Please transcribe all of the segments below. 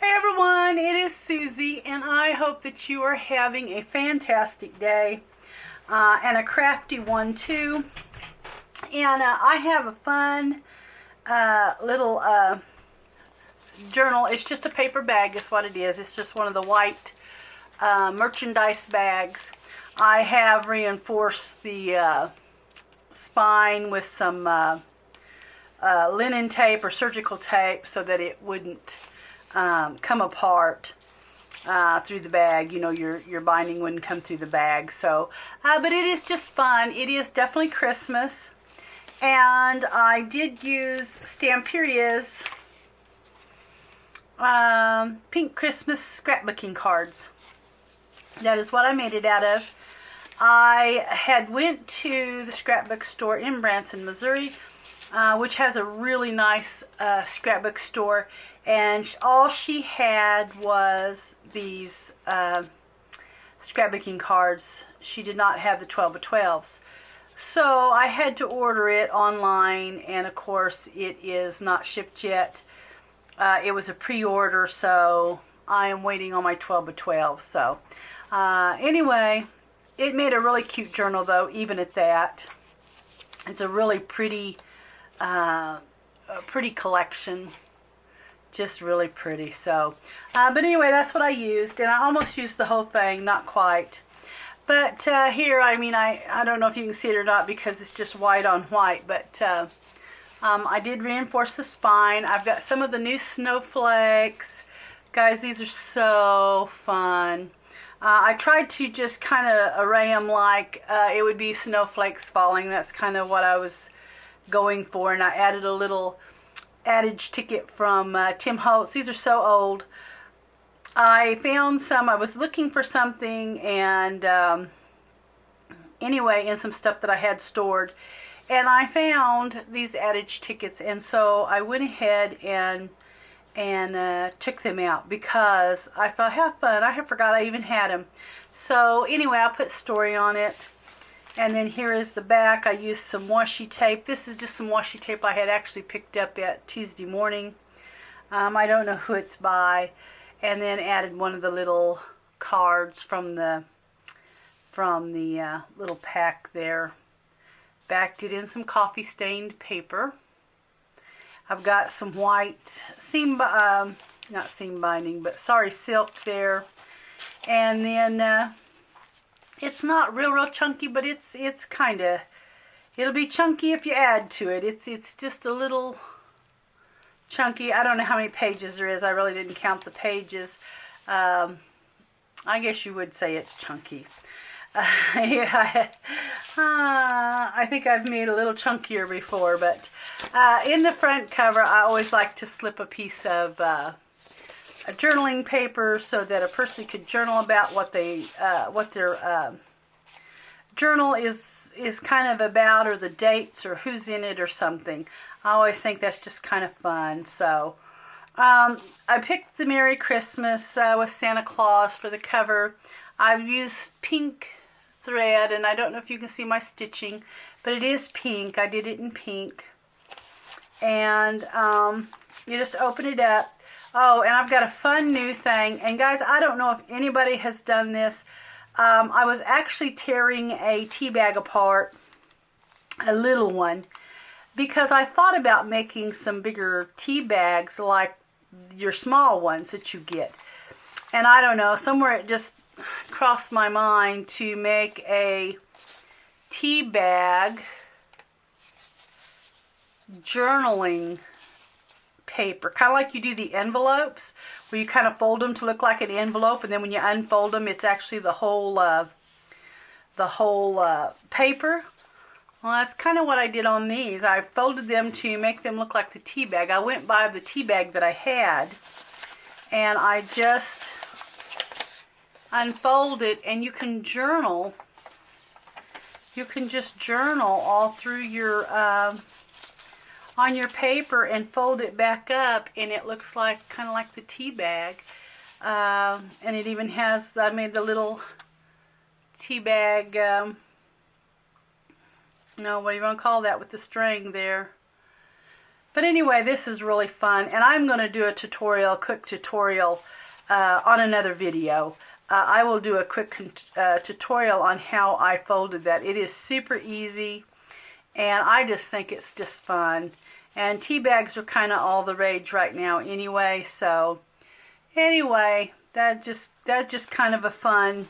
Hey everyone, it is Susie, and I hope that you are having a fantastic day and a crafty one too. And I have a fun little journal. It's just a paper bag, is what it is. It's just one of the white merchandise bags. I have reinforced the spine with some linen tape or surgical tape so that it wouldn't come apart through the bag. You know, your binding wouldn't come through the bag. So, but it is just fun. It is definitely Christmas. And I did use Stamperia's pink Christmas scrapbooking cards. That is what I made it out of. I had went to the scrapbook store in Branson, Missouri, which has a really nice scrapbook store, and all she had was these scrapbooking cards. She did not have the 12 by 12s. So I had to order it online, and of course it is not shipped yet. It was a pre-order, so I am waiting on my 12 by 12. So anyway, it made a really cute journal though, even at that. It's a really pretty collection. Just really pretty. So but anyway, that's what I used, and I almost used the whole thing, not quite. But here, I mean, I don't know if you can see it or not because it's just white on white, but I did reinforce the spine. I've got some of the new snowflakes. Guys, these are so fun. I tried to just kind of array them like it would be snowflakes falling. That's kind of what I was going for, and I added a little adage ticket from Tim Holtz. These are so old. I found some. I was looking for something, and anyway, and some stuff that I had stored, and I found these adage tickets, and so I went ahead and took them out because I thought, how fun. I forgot I even had them. So anyway, I put story on it, and then here is the back. I used some washi tape. This is just some washi tape I had actually picked up at Tuesday morning. I don't know who it's by. And then added one of the little cards from the little pack there. Backed it in some coffee stained paper. I've got some white not seam binding, but silk there. And then it's not real chunky, but it's kind of, it'll be chunky if you add to it. It's just a little chunky. I don't know how many pages there is. I really didn't count the pages. I guess you would say it's chunky. Yeah, I think I've made a little chunkier before, but in the front cover, I always like to slip a piece of a journaling paper so that a person could journal about what their journal is kind of about, or the dates, or who's in it, or something. I always think that's just kind of fun. So I picked the Merry Christmas with Santa Claus for the cover. I've used pink thread, and I don't know if you can see my stitching, but it is pink. I did it in pink. And you just open it up. Oh, and I've got a fun new thing. And guys, I don't know if anybody has done this. I was actually tearing a tea bag apart, a little one, because I thought about making some bigger tea bags like your small ones that you get. And I don't know, somewhere it just crossed my mind to make a tea bag journaling paper, kind of like you do the envelopes, where you kind of fold them to look like an envelope, and then when you unfold them, it's actually the whole paper. Well, that's kind of what I did on these. I folded them to make them look like the tea bag. I went by the tea bag that I had, and I just unfold it, and you can journal. You can just journal all through your on your paper and fold it back up, and it looks like kind of like the tea bag. And it even has, I made the little tea bag. No, what do you want to call that with the string there? But anyway, this is really fun, and I'm going to do a tutorial, quick tutorial on another video. I will do a quick tutorial on how I folded that. It is super easy, and I just think it's just fun. And tea bags are kind of all the rage right now anyway, so anyway, that's just kind of a fun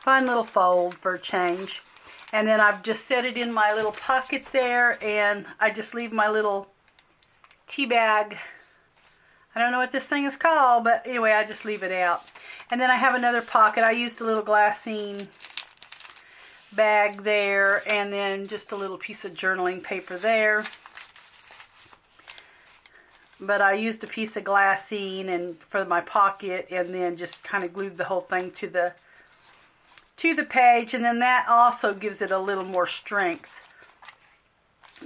little fold for a change. And then I've just set it in my little pocket there, and I just leave my little tea bag. I don't know what this thing is called, but anyway, I just leave it out. And then I have another pocket. I used a little glassine bag there, and then just a little piece of journaling paper there. But I used a piece of glassine and for my pocket, and then just kind of glued the whole thing to the page, and then that also gives it a little more strength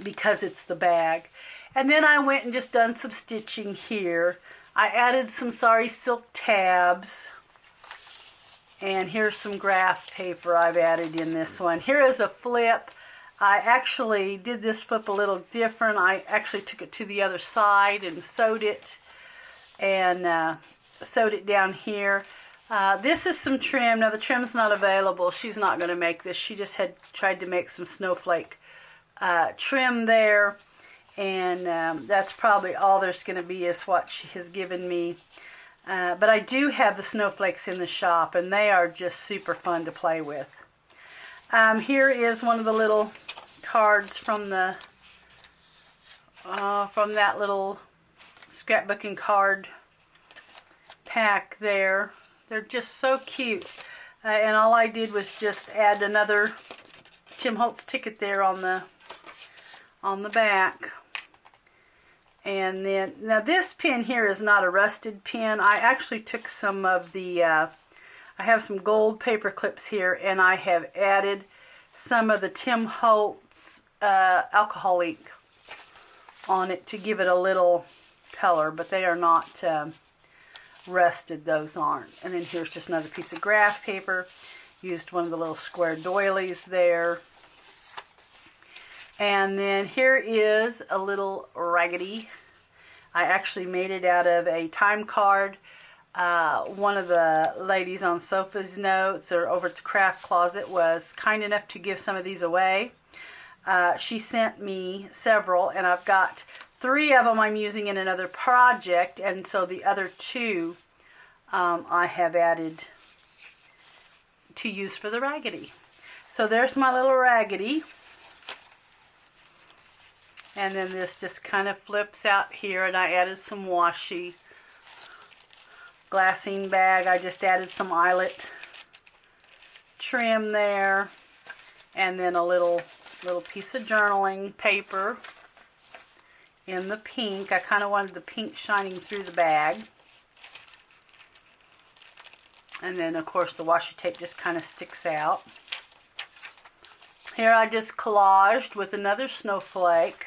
because it's the bag. And then I went and just done some stitching here. I added some silk tabs, and here's some graph paper I've added in this one. Here is a flip. I actually did this flip a little different. I actually took it to the other side and sewed it, and sewed it down here. This is some trim. Now the trim's not available. She's not going to make this. She just had tried to make some snowflake trim there, and that's probably all there's going to be is what she has given me. But I do have the snowflakes in the shop, and they are just super fun to play with. Here is one of the little cards from the from that little scrapbooking card pack there. They're just so cute. And all I did was just add another Tim Holtz ticket there on the back. And then, now this pin here is not a rusted pin. I actually took some of the, I have some gold paper clips here, and I have added some of the Tim Holtz alcohol ink on it to give it a little color, but they are not rusted, those aren't. And then here's just another piece of graph paper. Used one of the little square doilies there. And then here is a little raggedy. I actually made it out of a time card. One of the ladies on Sophie's Notes or over at the Craft Closet was kind enough to give some of these away. She sent me several, and I've got 3 of them I'm using in another project, and so the other 2 I have added to use for the raggedy. So there's my little raggedy. And then this just kind of flips out here, and I added some washi glassine bag. I just added some eyelet trim there, and then a little piece of journaling paper in the pink. I kind of wanted the pink shining through the bag. And then, of course, the washi tape just kind of sticks out. Here I just collaged with another snowflake.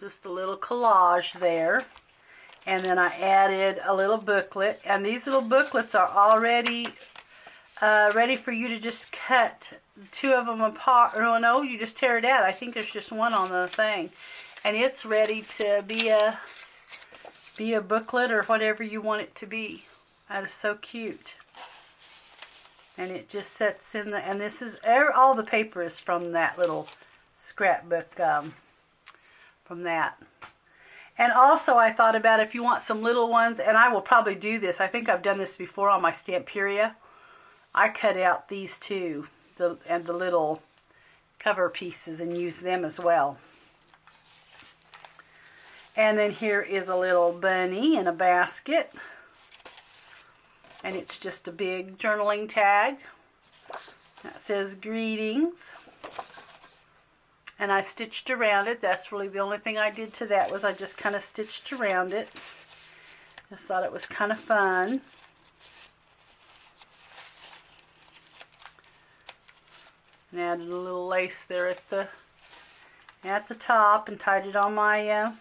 Just a little collage there. And then I added a little booklet. And these little booklets are already ready for you to just cut 2 of them apart. Oh no, you just tear it out. I think there's just one on the thing. And it's ready to be a booklet or whatever you want it to be. That is so cute. And it just sets in the, and this is, all the paper is from that little scrapbook, from that. And also I thought about if you want some little ones, and I will probably do this, I think I've done this before on my Stamperia. I cut out these 2, and the little cover pieces, and use them as well. And then here is a little bunny in a basket. And it's just a big journaling tag that says greetings. And I stitched around it. That's really the only thing I did to that, was I just kind of stitched around it. Just thought it was kind of fun. And added a little lace there at the top, and tied it on my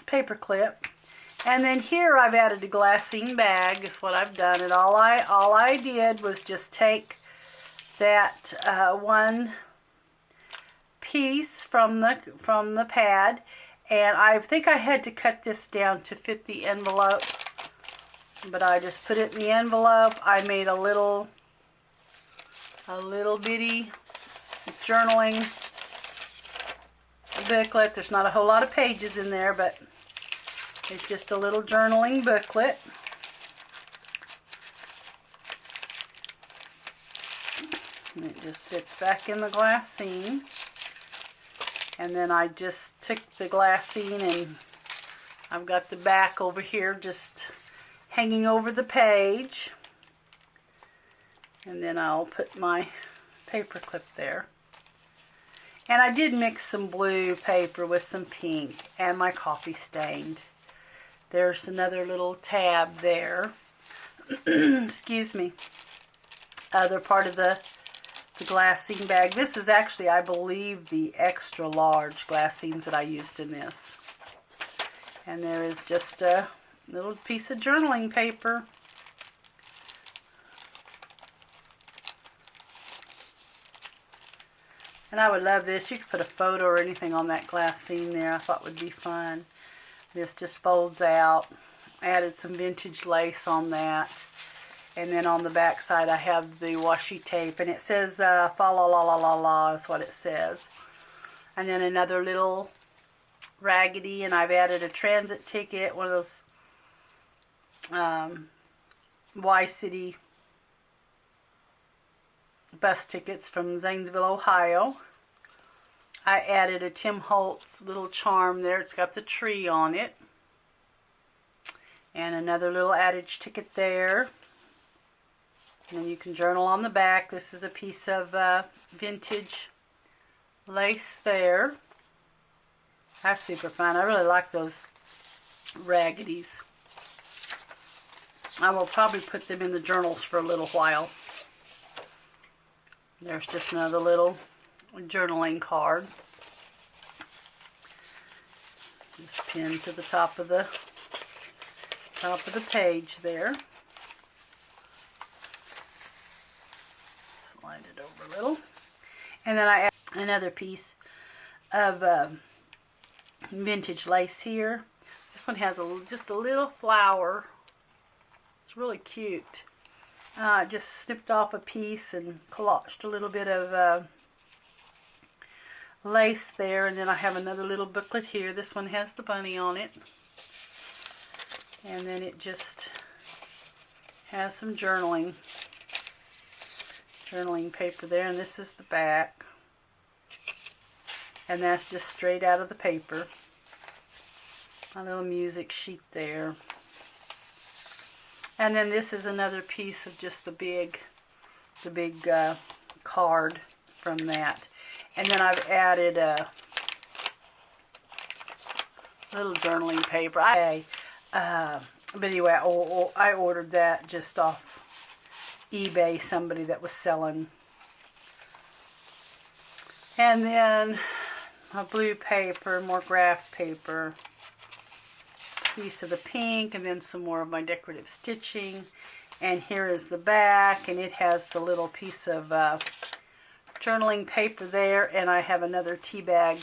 paper clip. And then here I've added a glassine bag, is what I've done. And all I did was just take that one piece from the pad, and I think I had to cut this down to fit the envelope, but I just put it in the envelope. I made a little bitty journaling booklet. There's not a whole lot of pages in there, but it's just a little journaling booklet. And it just fits back in the glassine. And then I just took the glassine and I've got the back over here just hanging over the page. And then I'll put my paper clip there. And I did mix some blue paper with some pink and my coffee stained. There's another little tab there. Excuse me. Other part of the glassine bag. This is actually, I believe, the extra large glassines that I used in this. And there is just a little piece of journaling paper. And I would love this. You could put a photo or anything on that glassine there. I thought would be fun. This just folds out. Added some vintage lace on that. And then on the back side I have the washi tape, and it says fa la la la la la is what it says. And then another little raggedy, and I've added a transit ticket, one of those Y-City bus tickets from Zanesville, Ohio. I added a Tim Holtz little charm there. It's got the tree on it. And another little adage ticket there. And then you can journal on the back. This is a piece of vintage lace there. That's super fun. I really like those raggeties. I will probably put them in the journals for a little while. There's just another little journaling card. Just pinned to the top of the page there. Slide it over a little. And then I add another piece of vintage lace here. This one has just a little flower. It's really cute. Just snipped off a piece and collaged a little bit of lace there. And then I have another little booklet here. This one has the bunny on it. And then it just has some journaling paper there, and this is the back, and that's just straight out of the paper. My little music sheet there, and then this is another piece of just the big card from that. And then I've added a little journaling paper. But anyway, I ordered that just off eBay, somebody that was selling. And then a blue paper, more graph paper, piece of the pink, and then some more of my decorative stitching. And here is the back, and it has the little piece of journaling paper there, and I have another tea bag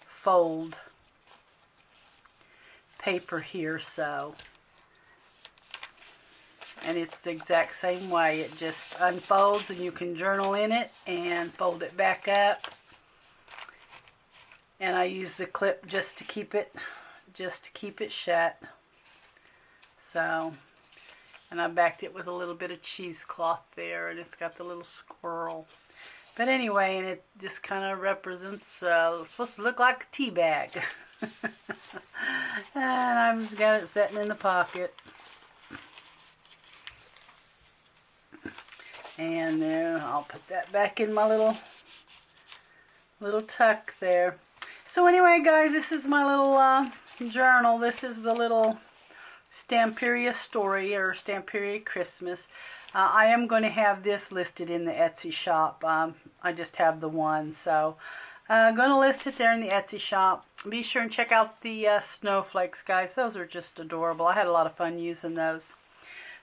fold paper here, so. And it's the exact same way. It just unfolds and you can journal in it and fold it back up. And I use the clip just to keep it shut. So, and I backed it with a little bit of cheesecloth there, and it's got the little squirrel. But anyway, and it just kind of represents, it's supposed to look like a tea bag. And I've just got it sitting in the pocket. And then I'll put that back in my little tuck there. So anyway, guys, this is my little journal. This is the little Stamperia story, or Stamperia Christmas. I am going to have this listed in the Etsy shop. I just have the one, so I'm going to list it there in the Etsy shop. Be sure and check out the snowflakes, guys. Those are just adorable. I had a lot of fun using those.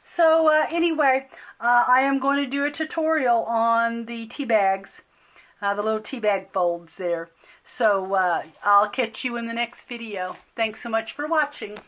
So anyway, I am going to do a tutorial on the tea bags. the little tea bag folds there. So I'll catch you in the next video. Thanks so much for watching.